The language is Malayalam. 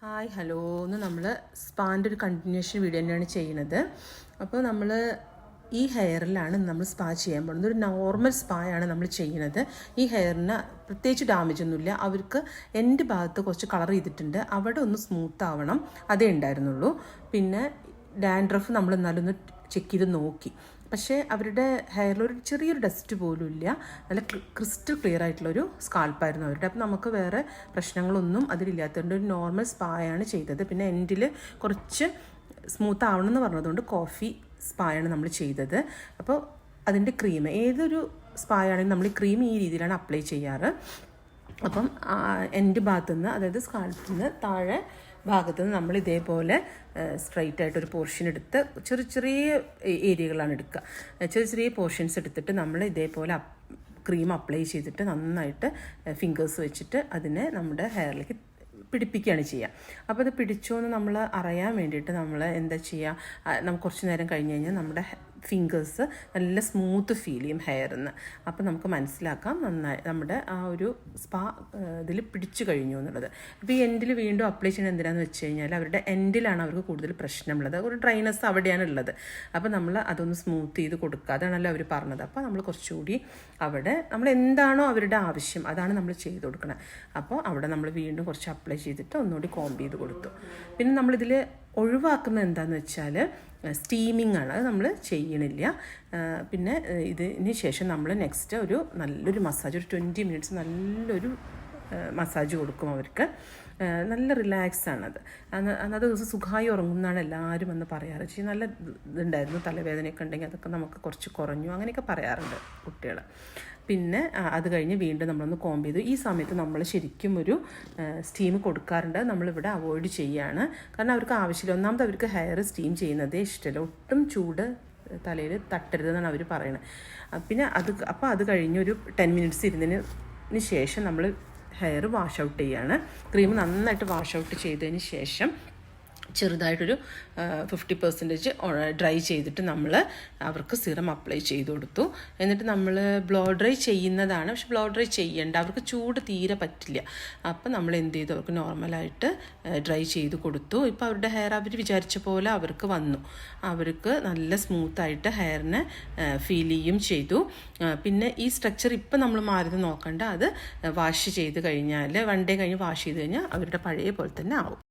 ഹായ് ഹലോ എന്ന് നമ്മൾ സ്പാൻ്റെ ഒരു കണ്ടിന്യൂഷൻ വീഡിയോ തന്നെയാണ് ചെയ്യുന്നത്. അപ്പോൾ നമ്മൾ ഈ ഹെയറിലാണ് നമ്മൾ സ്പാ ചെയ്യാൻ പോകുന്നത്. ഒരു നോർമൽ സ്പായാണ് നമ്മൾ ചെയ്യുന്നത്. ഈ ഹെയറിന് പ്രത്യേകിച്ച് ഡാമേജ് ഒന്നുമില്ല. അവർക്ക് എൻ്റെ ഭാഗത്ത് കുറച്ച് കളർ ചെയ്തിട്ടുണ്ട്, അവിടെ ഒന്ന് സ്മൂത്ത് ആവണം, അതേ ഉണ്ടായിരുന്നുള്ളൂ. പിന്നെ ഡാൻഡ്രഫ് നമ്മൾ എന്നാലൊന്ന് ചെക്ക് ചെയ്ത് നോക്കി, പക്ഷേ അവരുടെ ഹെയറിലൊരു ചെറിയൊരു ഡസ്റ്റ് പോലും ഇല്ല. നല്ല ക്രിസ്റ്റൽ ക്ലിയർ ആയിട്ടുള്ളൊരു സ്കാൾപ്പായിരുന്നു അവരുടെ. അപ്പോൾ നമുക്ക് വേറെ പ്രശ്നങ്ങളൊന്നും അതിലില്ലാത്തതുകൊണ്ട് ഒരു നോർമൽ സ്പായാണ് ചെയ്തത്. പിന്നെ എൻഡിൽ കുറച്ച് സ്മൂത്ത് ആവണമെന്ന് പറഞ്ഞതുകൊണ്ട് കോഫി സ്പായാണ് നമ്മൾ ചെയ്തത്. അപ്പോൾ അതിൻ്റെ ക്രീം, ഏതൊരു സ്പായാണെങ്കിലും നമ്മൾ ഈ ക്രീം ഈ രീതിയിലാണ് അപ്ലൈ ചെയ്യാറ്. അപ്പം എൻ്റെ ഭാഗത്തുനിന്ന്, അതായത് സ്കാൾപ്പിൽ നിന്ന് താഴെ ഭാഗത്തു നിന്ന് നമ്മൾ ഇതേപോലെ സ്ട്രൈറ്റ് ആയിട്ടൊരു പോർഷൻ എടുത്ത് ചെറിയ ചെറിയ ഏരിയകളാണ് എടുക്കുക. ചെറിയ ചെറിയ പോർഷൻസ് എടുത്തിട്ട് നമ്മൾ ഇതേപോലെ ക്രീം അപ്ലൈ ചെയ്തിട്ട് നന്നായിട്ട് ഫിംഗേഴ്സ് വെച്ചിട്ട് അതിനെ നമ്മുടെ ഹെയറിലേക്ക് പിടിപ്പിക്കുകയാണ് ചെയ്യുക. അപ്പോൾ അത് പിടിച്ചോ എന്ന് നമ്മൾ അറിയാൻ വേണ്ടിയിട്ട് നമ്മൾ എന്താ ചെയ്യുക, നമുക്ക് കുറച്ച് നേരം കഴിഞ്ഞ് കഴിഞ്ഞാൽ നമ്മുടെ ഫിംഗേഴ്സ് നല്ല സ്മൂത്ത് ഫീൽ ചെയ്യും ഹെയറിന്ന്. അപ്പോൾ നമുക്ക് മനസ്സിലാക്കാം നന്നായി നമ്മുടെ ആ ഒരു സ്പാ ഇതിൽ പിടിച്ചു കഴിഞ്ഞു എന്നുള്ളത്. ഇപ്പോൾ ഈ എൻഡിൽ വീണ്ടും അപ്ലൈ ചെയ്യുന്നത് എന്തിനാണെന്ന് വെച്ച് കഴിഞ്ഞാൽ അവരുടെ എൻഡിലാണ് അവർക്ക് കൂടുതൽ പ്രശ്നമുള്ളത്, ഒരു ഡ്രൈനസ് അവിടെയാണ് ഉള്ളത്. അപ്പോൾ നമ്മൾ അതൊന്ന് സ്മൂത്ത് ചെയ്ത് കൊടുക്കുക, അതാണല്ലോ അവർ പറഞ്ഞത്. അപ്പോൾ നമ്മൾ കുറച്ചുകൂടി അവിടെ നമ്മൾ എന്താണോ അവരുടെ ആവശ്യം അതാണ് നമ്മൾ ചെയ്ത് കൊടുക്കണം. അപ്പോൾ അവിടെ നമ്മൾ വീണ്ടും കുറച്ച് അപ്ലൈ ചെയ്തിട്ട് ഒന്നുകൂടി കോംബ് ചെയ്ത് കൊടുത്തു. പിന്നെ നമ്മളിതിൽ ഒഴിവാക്കുന്നത് എന്താണെന്ന് വെച്ചാൽ സ്റ്റീമിംഗ് ആണ്, അത് നമ്മൾ ചെയ്യണില്ല. പിന്നെ ഇതിന് ശേഷം നമ്മൾ നെക്സ്റ്റ് ഒരു നല്ലൊരു മസാജ്, ഒരു 20 മിനിറ്റ്സ് നല്ലൊരു മസാജ് കൊടുക്കും അവർക്ക്. നല്ല റിലാക്സ് ആണത്. അന്നത്തെ ദിവസം സുഖമായി ഉറങ്ങുന്നതാണ് എല്ലാവരും എന്ന് പറയാറ്. നല്ല ഇതുണ്ടായിരുന്നു, തലവേദനയൊക്കെ ഉണ്ടെങ്കിൽ അതൊക്കെ നമുക്ക് കുറച്ച് കുറഞ്ഞു, അങ്ങനെയൊക്കെ പറയാറുണ്ട് കുട്ടികൾ. പിന്നെ അത് കഴിഞ്ഞ് വീണ്ടും നമ്മളൊന്ന് കോംബ് ചെയ്തു. ഈ സമയത്ത് നമ്മൾ ശരിക്കും ഒരു സ്റ്റീം കൊടുക്കാറുണ്ട്, നമ്മളിവിടെ അവോയ്ഡ് ചെയ്യുകയാണ്. കാരണം അവർക്ക് ആവശ്യമില്ല. ഒന്നാമത് അവർക്ക് ഹെയർ സ്റ്റീം ചെയ്യുന്നതേ ഇഷ്ടമല്ല, ഒട്ടും ചൂട് തലയിൽ തട്ടരുതെന്നാണ് അവർ പറയുന്നത്. പിന്നെ അത് കഴിഞ്ഞ് ഒരു 10 മിനിറ്റ്സ് ഇരുന്നതിന് ശേഷം നമ്മൾ ഹെയർ വാഷ് ഔട്ട് ചെയ്യുകയാണ്. ക്രീം നന്നായിട്ട് വാഷ് ഔട്ട് ചെയ്തതിന് ശേഷം ചെറുതായിട്ടൊരു 50% ഡ്രൈ ചെയ്തിട്ട് നമ്മൾ അവർക്ക് സിറം അപ്ലൈ ചെയ്ത് കൊടുത്തു. എന്നിട്ട് നമ്മൾ ബ്ലോ ഡ്രൈ ചെയ്യുന്നതാണ്, പക്ഷെ ബ്ലോ ഡ്രൈ ചെയ്യേണ്ട, അവർക്ക് ചൂട് തീരെ പറ്റില്ല. അപ്പോൾ നമ്മൾ എന്ത് ചെയ്തു, അവർക്ക് നോർമലായിട്ട് ഡ്രൈ ചെയ്ത് കൊടുത്തു. ഇപ്പോൾ അവരുടെ ഹെയർ അവർ വിചാരിച്ച പോലെ അവർക്ക് വന്നു, അവർക്ക് നല്ല സ്മൂത്തായിട്ട് ഹെയറിനെ ഫീൽ ചെയ്യും ചെയ്തു. പിന്നെ ഈ സ്ട്രക്ചർ ഇപ്പം നമ്മൾ മാറി നോക്കണ്ട, അത് വാഷ് ചെയ്ത് കഴിഞ്ഞാൽ 1 ഡേ കഴിഞ്ഞ് വാഷ് ചെയ്ത് കഴിഞ്ഞാൽ അവരുടെ പഴയ പോലെ തന്നെ ആവും.